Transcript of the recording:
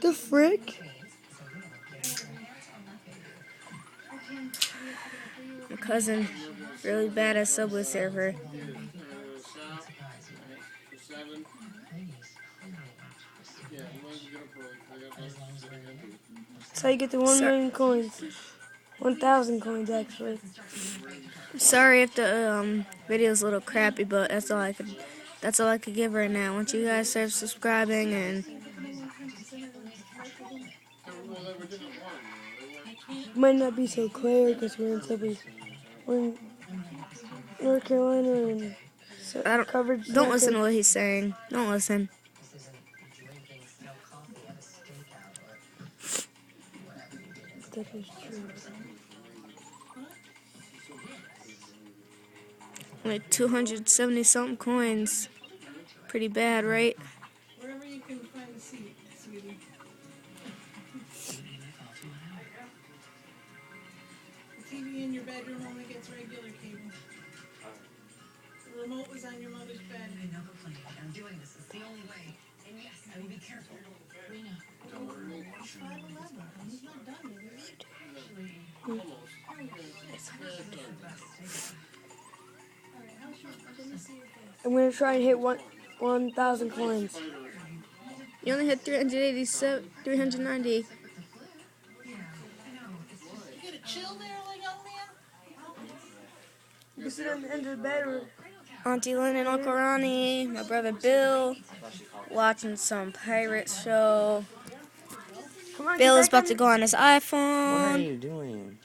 The frick? My cousin, really bad at Subway Surfer. That's how you get the 1 million coins. 1,000 coins, actually. Sorry if the video's a little crappy, but that's all I could give right now. Once you guys start subscribing and Might not be so clear because we're in North Carolina and coverage. don't listen to what he's saying. Don't listen. That is true. Like 270 something coins. Pretty bad, right? Wherever you can find a seat, sweetie. The TV in your bedroom only gets regular cable. The remote was on your mother's bed. I know the plan. I'm doing this. It's the only way. And yes, I will be careful. Rena. It's 5:11. He's not done yet, is he? I'm going to try and hit 1,000 coins. You only hit 387, 390. You get a chill there, like young man? You sit on the end of the bed or... Auntie Lynn and Uncle Ronnie, my brother Bill, watching some pirate show. Come on, Bill get is back about to go on his iPhone. What are you doing?